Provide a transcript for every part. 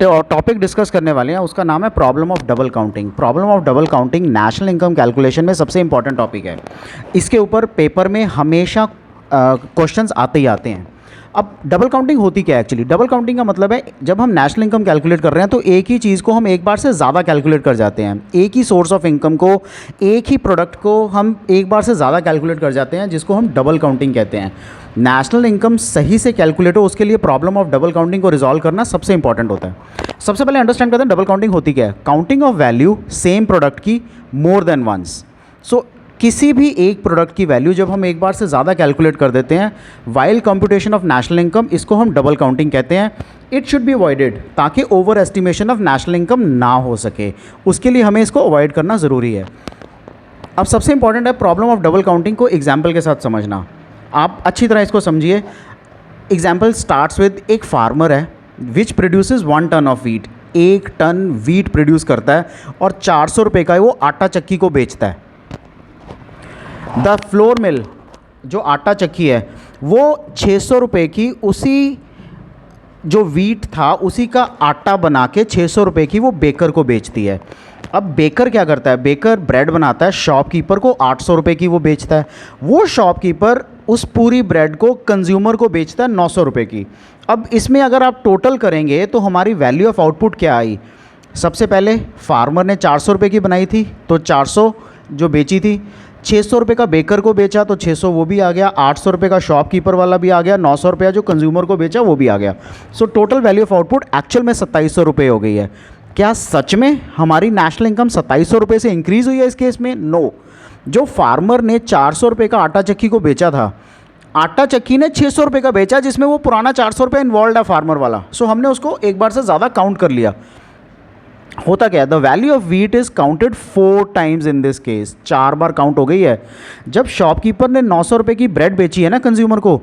Topic discuss करने वाले हैं उसका नाम है problem of double counting. Problem of double counting national income calculation में सबसे इंपॉर्टेंट टॉपिक है। इसके ऊपर पेपर में हमेशा क्वेश्चंस आते ही आते हैं। अब डबल काउंटिंग होती क्या है एक्चुअली? डबल काउंटिंग का मतलब है जब हम नेशनल इनकम कैलकुलेट कर रहे हैं तो एक ही चीज़ को हम एक बार से ज़्यादा कैलकुलेट कर जाते हैं। एक ही सोर्स ऑफ इनकम को, एक ही प्रोडक्ट को हम एक बार से ज़्यादा कैलकुलेट कर जाते हैं, जिसको हम डबल काउंटिंग कहते हैं। नेशनल इनकम सही से कैलकुलेट हो उसके लिए प्रॉब्लम ऑफ डबल काउंटिंग को रिजॉल्व करना सबसे इंपॉर्टेंट होता है। सबसे पहले अंडरस्टैंड करते हैं डबल काउंटिंग होती क्या है। Counting of value same product की मोर देन वंस। सो किसी भी एक प्रोडक्ट की वैल्यू जब हम एक बार से ज़्यादा कैलकुलेट कर देते हैं while computation of national income, इसको हम डबल काउंटिंग कहते हैं। इट शुड बी अवॉइडेड ताकि over estimation of national income ना हो सके, उसके लिए हमें इसको अवॉइड करना ज़रूरी है। अब सबसे इंपॉर्टेंट है प्रॉब्लम ऑफ डबल काउंटिंग को एग्जाम्पल के साथ समझना। आप अच्छी तरह इसको समझिए। एग्जाम्पल स्टार्ट्स विद एक फार्मर है which produces 1 ton of wheat. 1 ton wheat produce करता है और 400 रुपये का वो आटा चक्की को बेचता है। द फ्लोर मिल जो आटा चक्की है वो 600 रुपये की उसी जो वीट था उसी का आटा बना के 600 रुपये की वो बेकर को बेचती है। अब बेकर क्या करता है? बेकर ब्रेड बनाता है, शॉपकीपर को 800 रुपये की वो बेचता है। वो शॉपकीपर उस पूरी ब्रेड को कंज्यूमर को बेचता है 900 रुपये की। अब इसमें अगर आप टोटल करेंगे तो हमारी वैल्यू ऑफ आउटपुट क्या आई? सबसे पहले फार्मर ने 400 रुपये की बनाई थी तो 400 जो बेची थी, 600 रुपये का बेकर को बेचा तो 600 वो भी आ गया, 800 रुपये का शॉपकीपर वाला भी आ गया, 900 रुपया जो कंज्यूमर को बेचा वो भी आ गया। So total value of output actual में 2700 रुपये हो गई है। क्या सच में हमारी नेशनल इनकम 2700 रुपये से इंक्रीज़ हुई है इस केस में? नो। जो फार्मर ने 400 रुपये का आटा चक्की को बेचा था, आटा चक्की ने 600 रुपये का बेचा जिसमें वो पुराना 400 रुपये इन्वॉल्व है फार्मर वाला। सो हमने उसको एक बार से ज़्यादा काउंट कर लिया। होता क्या है? The value of wheat is counted 4 times in this case. 4 bar count हो गई है। जब शॉपकीपर ने 900 रुपये की ब्रेड बेची है ना कंज्यूमर को,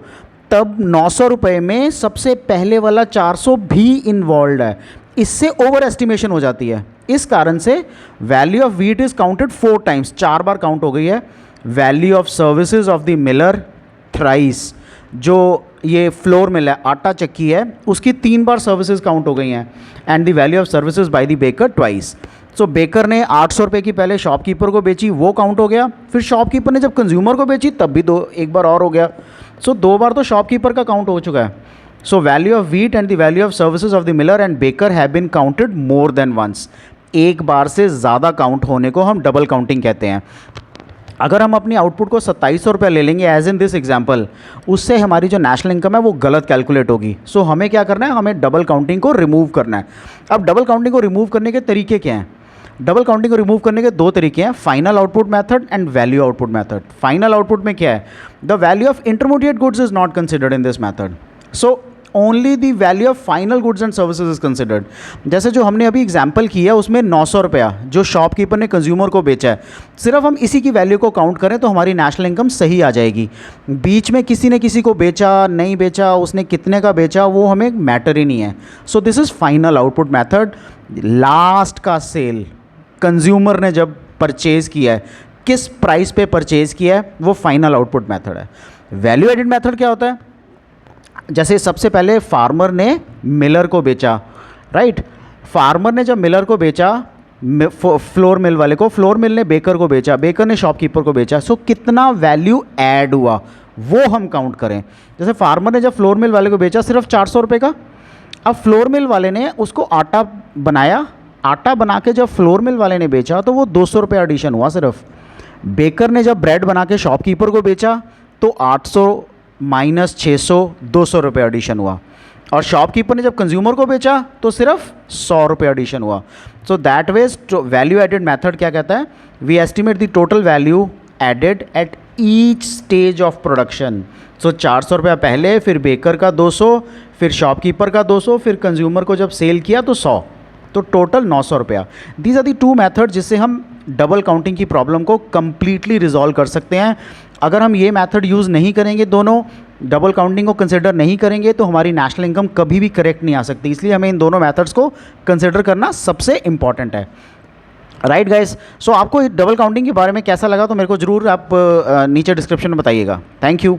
तब 900 रुपये में सबसे पहले वाला 400 भी इन्वॉल्व है। इससे ओवर एस्टिमेशन हो जाती है। इस कारण से value of wheat is counted 4 times, 4 bar count हो गई है। Value of services of the Miller thrice. जो ये फ्लोर मिल है, आटा चक्की है, उसकी 3 बार सर्विसेज काउंट हो गई हैं। And the value of services by the baker twice. So baker ने 800 रुपये की पहले शॉपकीपर को बेची, वो काउंट हो गया। फिर शॉपकीपर ने जब कंज्यूमर को बेची तब भी एक बार और हो गया। सो 2 बार तो शॉपकीपर का काउंट हो चुका है। So value of wheat and the value of services of the miller and baker have been counted more than once. एक बार से ज़्यादा काउंट होने को हम डबल काउंटिंग कहते हैं। अगर हम अपनी आउटपुट को 2700 रुपये ले लेंगे एज इन दिस एग्जाम्पल, उससे हमारी जो नेशनल इनकम है वो गलत कैलकुलेट होगी। सो हमें क्या करना है? हमें डबल काउंटिंग को रिमूव करना है। अब डबल काउंटिंग को रिमूव करने के तरीके क्या हैं? डबल काउंटिंग को रिमूव करने के 2 तरीके हैं, final output method and value output method. Final output में क्या है? The value of intermediate goods is not considered in this method. So only the value of final goods and services is considered. जैसे जो हमने अभी example किया उसमें 900 रुपया जो शॉपकीपर ने कंज्यूमर को बेचा है, सिर्फ हम इसी की वैल्यू को काउंट करें तो हमारी नेशनल इनकम सही आ जाएगी। बीच में किसी ने किसी को बेचा, नहीं बेचा, उसने कितने का बेचा, वो हमें मैटर ही नहीं है। So this is final output method. Last का सेल कंज्यूमर ने जब परचेज़ किया है, किस प्राइस पे परचेज़ किया है, वो फाइनल आउटपुट मैथड है। वैल्यू एडेड मैथड क्या होता है? जैसे सबसे पहले फार्मर ने मिलर को बेचा, राइट? फार्मर ने जब मिलर को बेचा, फ्लोर मिल वाले को, फ्लोर मिल ने बेकर को बेचा, बेकर ने शॉपकीपर को बेचा। सो कितना वैल्यू ऐड हुआ वो हम काउंट करें। जैसे फार्मर ने जब फ्लोर मिल वाले को बेचा सिर्फ 400 रुपये का, अब फ्लोर मिल वाले ने उसको आटा बनाया, आटा बना के जब फ्लोर मिल वाले ने बेचा तो वो 200 रुपये एडिशन हुआ सिर्फ। बेकर ने जब ब्रेड बना के शॉपकीपर को बेचा तो 800 माइनस 600 200 रुपये एडिशन हुआ। और शॉपकीपर ने जब कंज्यूमर को बेचा तो सिर्फ 100 रुपये एडिशन हुआ। So that wage value added method क्या कहता है? We estimate the total value added at each stage of production. So 400 रुपया पहले, फिर बेकर का 200, फिर शॉपकीपर का 200, फिर कंज्यूमर को जब सेल किया तो 100, तो टोटल 900 रुपया। दीज आर दी 2 मेथड जिससे हम डबल काउंटिंग की प्रॉब्लम को कम्प्लीटली रिजॉल्व कर सकते हैं। अगर हम ये मेथड यूज़ नहीं करेंगे, दोनों डबल काउंटिंग को कंसिडर नहीं करेंगे, तो हमारी नेशनल इनकम कभी भी करेक्ट नहीं आ सकती। इसलिए हमें इन दोनों मेथड्स को कंसिडर करना सबसे इंपॉर्टेंट है। Right guys? सो आपको डबल काउंटिंग के बारे में कैसा लगा तो मेरे को ज़रूर आप नीचे डिस्क्रिप्शन में बताइएगा। Thank you.